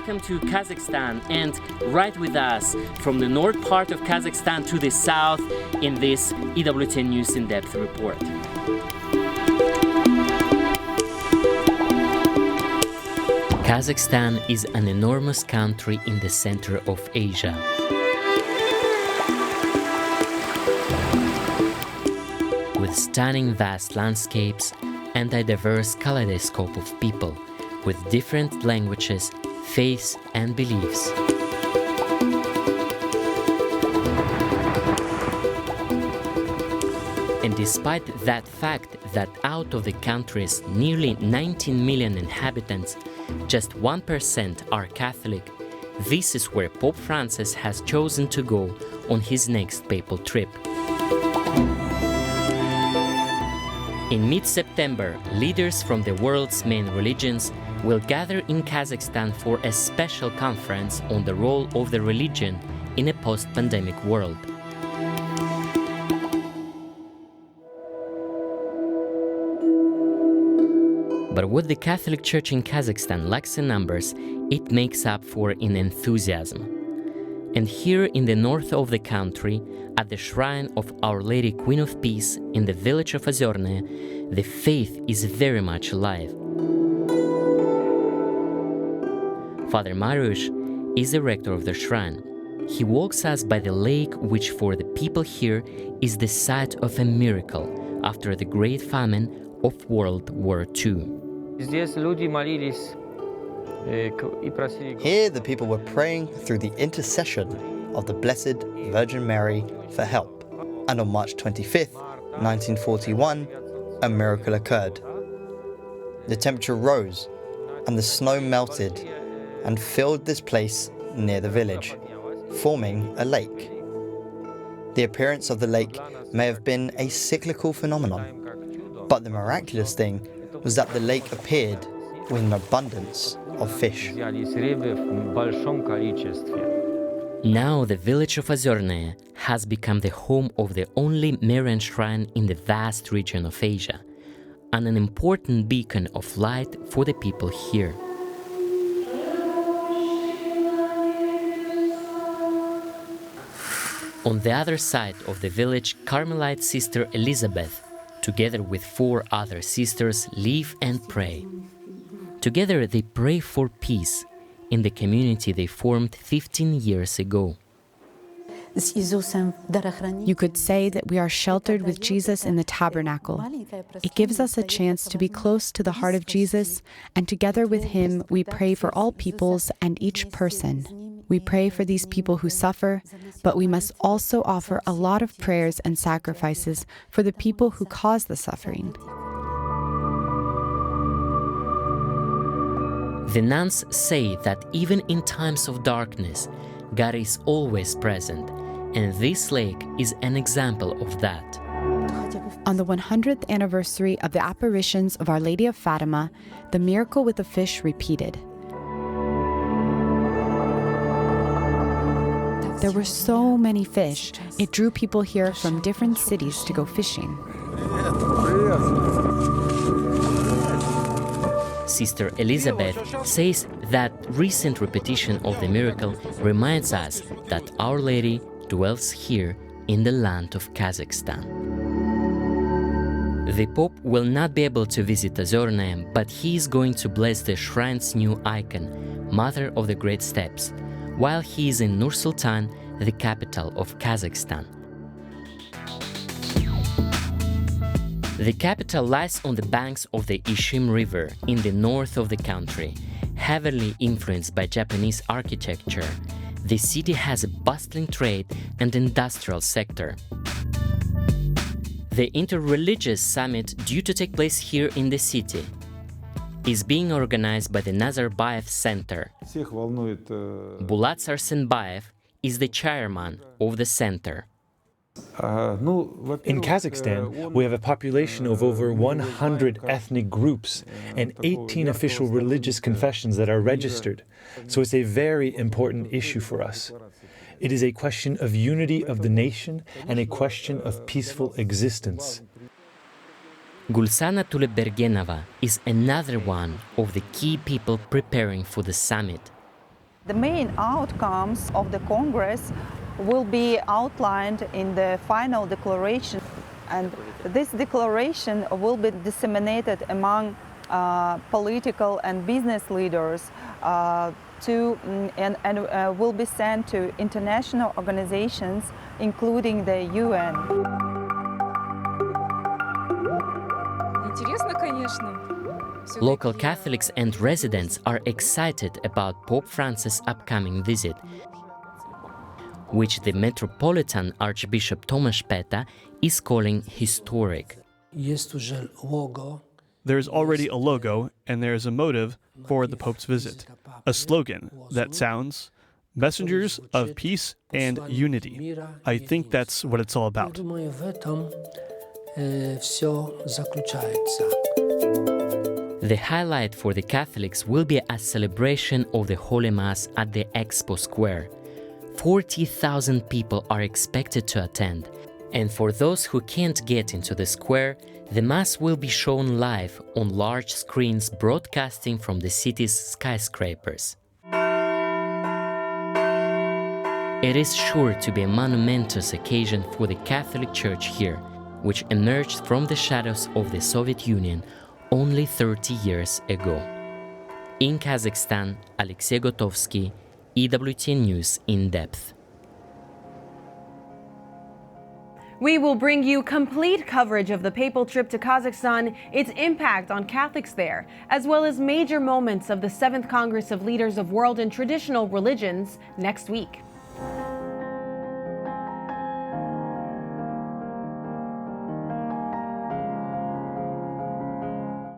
Welcome to Kazakhstan, and right with us from the north part of Kazakhstan to the south in this EWTN News In Depth report. Kazakhstan is an enormous country in the center of Asia. With stunning vast landscapes and a diverse kaleidoscope of people with different languages, faiths and beliefs. And despite that fact that out of the country's nearly 19 million inhabitants, just 1% are Catholic, this is where Pope Francis has chosen to go on his next papal trip. In mid-September, leaders from the world's main religions will gather in Kazakhstan for a special conference on the role of the religion in a post-pandemic world. But what the Catholic Church in Kazakhstan lacks in numbers, it makes up for in enthusiasm. And here in the north of the country, at the shrine of Our Lady Queen of Peace in the village of Ozernaya, the faith is very much alive. Father Mariusz is the rector of the shrine. He walks us by the lake, which for the people here is the site of a miracle after the great famine of World War II. Here the people were praying through the intercession of the Blessed Virgin Mary for help. And on March 25th, 1941, a miracle occurred. The temperature rose and the snow melted and filled this place near the village, forming a lake. The appearance of the lake may have been a cyclical phenomenon, but the miraculous thing was that the lake appeared with an abundance of fish. Now the village of Ozernaya has become the home of the only Marian shrine in the vast region of Asia, and an important beacon of light for the people here. On the other side of the village, Carmelite Sister Elizabeth, together with 4 other sisters, live and pray. Together they pray for peace in the community they formed 15 years ago. You could say that we are sheltered with Jesus in the tabernacle. It gives us a chance to be close to the heart of Jesus, and together with him we pray for all peoples and each person. We pray for these people who suffer, but we must also offer a lot of prayers and sacrifices for the people who cause the suffering. The nuns say that even in times of darkness, God is always present, and this lake is an example of that. On the 100th anniversary of the apparitions of Our Lady of Fatima, the miracle with the fish repeated. There were so many fish, it drew people here from different cities to go fishing. Sister Elizabeth says that recent repetition of the miracle reminds us that Our Lady dwells here in the land of Kazakhstan. The Pope will not be able to visit Ozernaya, but he is going to bless the shrine's new icon, Mother of the Great Steppes, while he is in Nur-Sultan, the capital of Kazakhstan. The capital lies on the banks of the Ishim River in the north of the country. Heavily influenced by Japanese architecture, the city has a bustling trade and industrial sector. The Interreligious Summit, due to take place here in the city, is being organized by the Nazarbayev Center. Bulat Sarsenbayev is the chairman of the center. In Kazakhstan, we have a population of over 100 ethnic groups and 18 official religious confessions that are registered. So it's a very important issue for us. It is a question of unity of the nation and a question of peaceful existence. Gulsana Tulebergenova is another one of the key people preparing for the summit. The main outcomes of the Congress will be outlined in the final declaration, and this declaration will be disseminated among political and business leaders and will be sent to international organizations, including the UN. Local Catholics and residents are excited about Pope Francis' upcoming visit, which the Metropolitan Archbishop Tomasz Peta is calling historic. There's already a logo and there is a motive for the Pope's visit, a slogan that sounds, "Messengers of Peace and Unity." I think that's what it's all about. The highlight for the Catholics will be a celebration of the Holy Mass at the Expo Square. 40,000 people are expected to attend, and for those who can't get into the square, the Mass will be shown live on large screens broadcasting from the city's skyscrapers. It is sure to be a monumentous occasion for the Catholic Church here, which emerged from the shadows of the Soviet Union only 30 years ago. In Kazakhstan, Alexey Gotovskiy, EWTN News In Depth. We will bring you complete coverage of the papal trip to Kazakhstan, its impact on Catholics there, as well as major moments of the 7th Congress of Leaders of World and Traditional Religions next week.